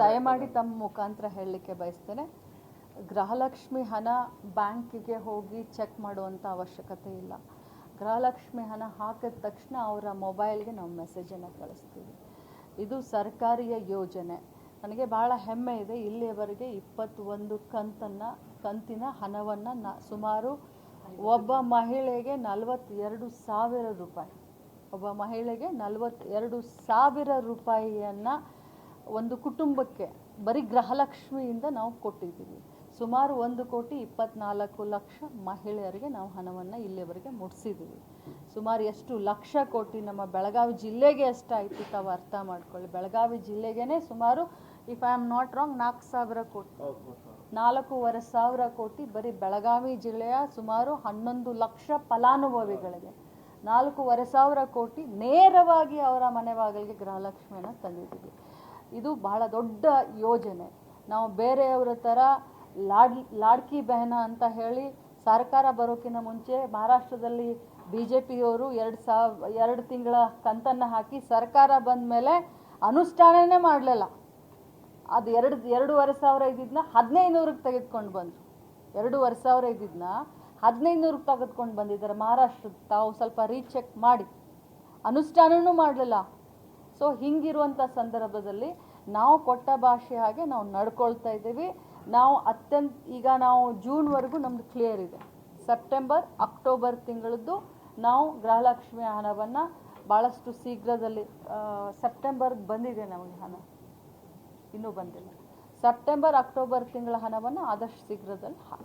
ದಯಮಾಡಿ ತಮ್ಮ ಮುಖಾಂತರ ಹೇಳಲಿಕ್ಕೆ ಬಯಸ್ತೇನೆ, ಗೃಹಲಕ್ಷ್ಮಿ ಹಣ ಬ್ಯಾಂಕಿಗೆ ಹೋಗಿ ಚೆಕ್ ಮಾಡುವಂಥ ಅವಶ್ಯಕತೆ ಇಲ್ಲ. ಗೃಹಲಕ್ಷ್ಮಿ ಹಣ ಹಾಕಿದ ತಕ್ಷಣ ಅವರ ಮೊಬೈಲ್ಗೆ ನಾವು ಮೆಸೇಜನ್ನು ಕಳಿಸ್ತೀವಿ. ಇದು ಸರ್ಕಾರಿಯ ಯೋಜನೆ. ನನಗೆ ಭಾಳ ಹೆಮ್ಮೆ ಇದೆ, ಇಲ್ಲಿಯವರೆಗೆ 21 ಕಂತಿನ ಹಣವನ್ನು ಸುಮಾರು ಒಬ್ಬ ಮಹಿಳೆಗೆ 42,000 ರೂಪಾಯಿ, ಒಬ್ಬ ಮಹಿಳೆಗೆ 42,000 ರೂಪಾಯಿಯನ್ನು ಒಂದು ಕುಟುಂಬಕ್ಕೆ ಬರೀ ಗೃಹಲಕ್ಷ್ಮಿಯಿಂದ ನಾವು ಕೊಟ್ಟಿದ್ದೀವಿ. ಸುಮಾರು 1,24,00,000 ಮಹಿಳೆಯರಿಗೆ ನಾವು ಹಣವನ್ನು ಇಲ್ಲಿಯವರೆಗೆ ಮುಟ್ಟಿಸಿದ್ದೀವಿ. ಸುಮಾರು ಎಷ್ಟು ಲಕ್ಷ ಕೋಟಿ ನಮ್ಮ ಬೆಳಗಾವಿ ಜಿಲ್ಲೆಗೆ ಎಷ್ಟಾಯಿತು ತಾವು ಅರ್ಥ ಮಾಡ್ಕೊಳ್ಳಿ. ಬೆಳಗಾವಿ ಜಿಲ್ಲೆಗೇ ಸುಮಾರು if I am not wrong 4,000 ಕೋಟಿ, 4,500 ಕೋಟಿ ಬರೀ ಬೆಳಗಾವಿ ಜಿಲ್ಲೆಯ ಸುಮಾರು 11 ಲಕ್ಷ ಫಲಾನುಭವಿಗಳಿಗೆ 4,500 ಕೋಟಿ ನೇರವಾಗಿ ಅವರ ಮನೆ ಬಾಗಿಲಿಗೆ ಗೃಹಲಕ್ಷ್ಮಿಯನ್ನು ತಂದಿದ್ದೀವಿ. ಇದು ಬಹಳ ದೊಡ್ಡ ಯೋಜನೆ. ನಾವು ಬೇರೆಯವರ ಥರ ಲಾಡ್ಕಿ ಬೆಹನ ಅಂತ ಹೇಳಿ ಸರ್ಕಾರ ಬರೋಕ್ಕಿಂತ ಮುಂಚೆ ಮಹಾರಾಷ್ಟ್ರದಲ್ಲಿ BJPಯವರು 2 ತಿಂಗಳ ಕಂತನ್ನು ಹಾಕಿ ಸರ್ಕಾರ ಬಂದ ಮೇಲೆ ಅನುಷ್ಠಾನನೇ ಮಾಡಲಿಲ್ಲ. ಅದು 2,500 ಇದ್ದಿದ್ದನ್ನ 1,500ಕ್ಕೆ ತೆಗೆದುಕೊಂಡು ಬಂದರು. 2,500 ಇದ್ದಿದ್ದನ್ನ 1,500ಕ್ಕೆ ತೆಗೆದುಕೊಂಡು ಬಂದಿದ್ದಾರೆ ಮಹಾರಾಷ್ಟ್ರದ. ತಾವು ಸ್ವಲ್ಪ ರೀಚೆಕ್ ಮಾಡಿ, ಅನುಷ್ಠಾನವೂ ಮಾಡಲಿಲ್ಲ. ಸೊ ಹಿಂಗಿರುವಂಥ ಸಂದರ್ಭದಲ್ಲಿ ನಾವು ಕೊಟ್ಟ ಭಾಷೆ ಹಾಗೆ ನಾವು ನಡ್ಕೊಳ್ತಾ ಇದ್ದೀವಿ. ನಾವು ಈಗ ನಾವು ಜೂನ್ವರೆಗೂ ನಮ್ಮದು ಕ್ಲಿಯರ್ ಇದೆ. ಸೆಪ್ಟೆಂಬರ್ ಅಕ್ಟೋಬರ್ ತಿಂಗಳದ್ದು ನಾವು ಗೃಹಲಕ್ಷ್ಮಿ ಹಣವನ್ನು ಭಾಳಷ್ಟು ಶೀಘ್ರದಲ್ಲಿ, ಸೆಪ್ಟೆಂಬರ್ಗೆ ಬಂದಿದೆ ನಮಗೆ ಹಣ, ಇನ್ನೂ ಬಂದಿಲ್ಲ. ಸೆಪ್ಟೆಂಬರ್ ಅಕ್ಟೋಬರ್ ತಿಂಗಳ ಹಣವನ್ನು ಆದಷ್ಟು ಶೀಘ್ರದಲ್ಲಿ